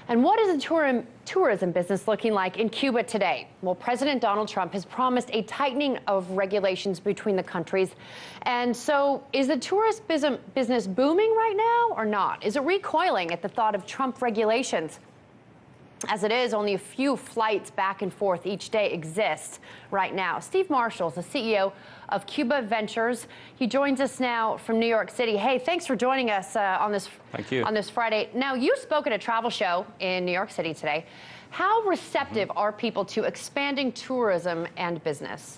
And what is the tourism business looking like in Cuba today? Well, President Donald Trump has promised a tightening of regulations between the countries. And so is the tourist business booming right now or not? Is it recoiling at the thought of Trump regulations? As it is, only a few flights back and forth each day exist right now. Steve Marshall is the CEO of Cuba Ventures. He joins us now from New York City. Hey, thanks for joining us on this Friday. Now, you spoke at a travel show in New York City today. How receptive are people to expanding tourism and business?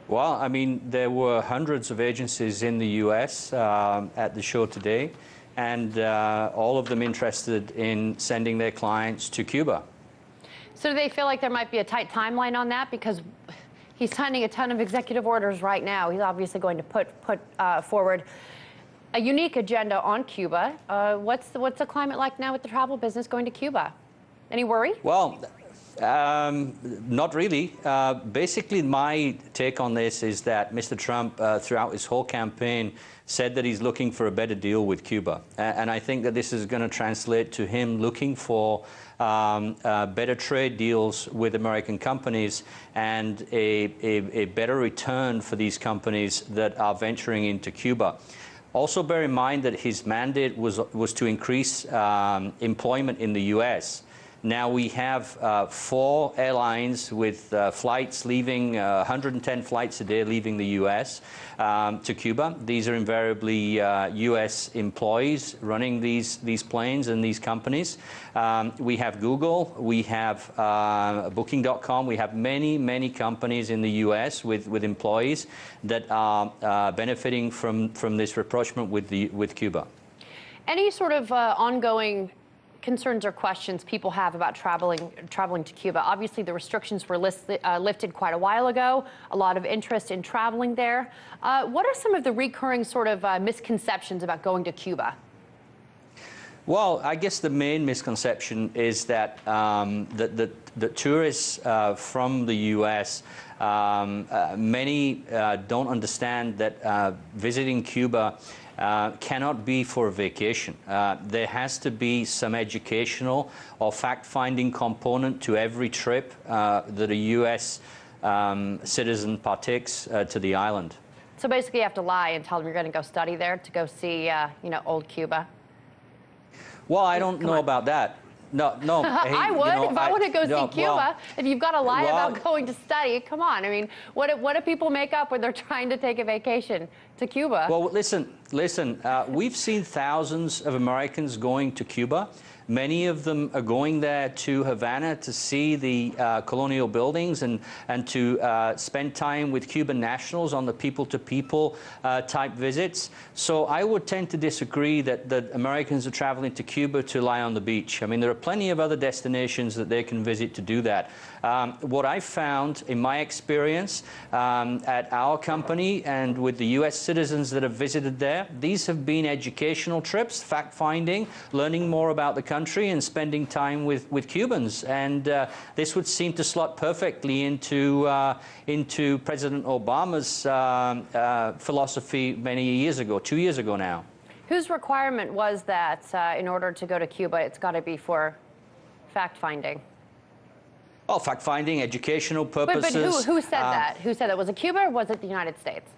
Well, I mean, there were hundreds of agencies in the U.S. At the show today, and all of them interested in sending their clients to Cuba. So do they feel like there might be a tight timeline on that? Because he's signing a ton of executive orders right now. He's obviously going to put forward a unique agenda on Cuba. What's the climate like now with the travel business going to Cuba? Any worry? Well, not really. Basically, my take on this is that Mr. Trump, throughout his whole campaign, said that he's looking for a better deal with Cuba. And I think that this is going to translate to him looking for better trade deals with American companies and a better return for these companies that are venturing into Cuba. Also bear in mind that his mandate was to increase employment in the U.S. Now we have 4 airlines with flights leaving, 110 flights a day leaving the U.S. To Cuba. These are invariably U.S. employees running these planes and these companies. We have Google, we have Booking.com, we have many companies in the U.S. with employees that are benefiting from this rapprochement with Cuba. Any sort of ongoing concerns or questions people have about traveling to Cuba? Obviously, the restrictions were lifted quite a while ago. A lot of interest in traveling there. What are some of the recurring sort of misconceptions about going to Cuba? Well, I guess the main misconception is that the tourists from the U.S., many don't understand that visiting Cuba cannot be for a vacation. There has to be some educational or fact-finding component to every trip that a U.S. Citizen partakes to the island. So basically you have to lie and tell them you're going to go study there to go see, old Cuba. Well, I don't know about that. No. Hey, I would if I want to go see Cuba. Well, if you've got to lie about going to study, come on. I mean, what do people make up when they're trying to take a vacation to Cuba? Well, listen. We've seen thousands of Americans going to Cuba. Many of them are going there to Havana to see the colonial buildings and to spend time with Cuban nationals on the people-to-people type visits. So I would tend to disagree that Americans are traveling to Cuba to lie on the beach. I mean, there are plenty of other destinations that they can visit to do that. What I found in my experience at our company and with the U.S. citizens that have visited there, these have been educational trips, fact-finding, learning more about the country and spending time with Cubans. And this would seem to slot perfectly into President Obama's philosophy many years ago, 2 years ago now. Whose requirement was that in order to go to Cuba, it's got to be for fact-finding? Well, fact-finding, educational purposes. But who said that? Who said that? Was it Cuba or was it the United States?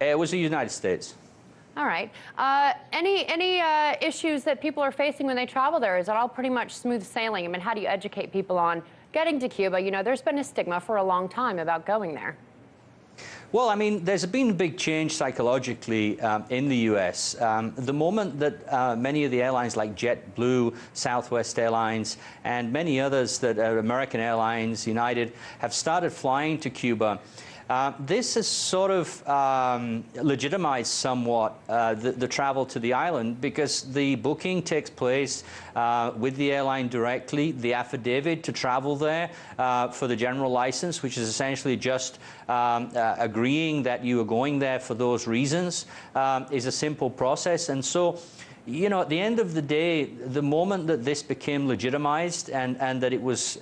It was the United States. All right. Any issues that people are facing when they travel there? Is it all pretty much smooth sailing? I mean, how do you educate people on getting to Cuba? You know, there's been a stigma for a long time about going there. Well, I mean, there's been a big change psychologically in the U.S. The moment that many of the airlines like JetBlue, Southwest Airlines, and many others that are American Airlines, United, have started flying to Cuba, this has sort of legitimized somewhat the travel to the island, because the booking takes place with the airline directly. The affidavit to travel there for the general license, which is essentially just agreeing that you are going there for those reasons, is a simple process. And so, you know, at the end of the day, the moment that this became legitimized and that it was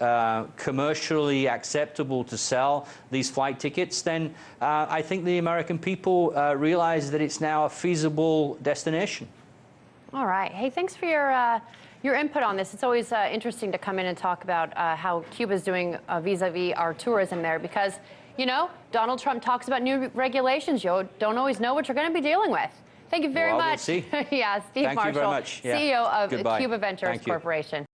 commercially acceptable to sell these flight tickets, then I think the American people realize that it's now a feasible destination. All right. Hey, thanks for your input on this. It's always interesting to come in and talk about how Cuba's doing vis-a-vis our tourism there, because, you know, Donald Trump talks about new regulations. You don't always know what you're going to be dealing with. Thank you very much. We'll see. Yeah, Steve Thank Marshall, you very much. Yeah. CEO of Goodbye. Cuba Ventures Thank you. Corporation.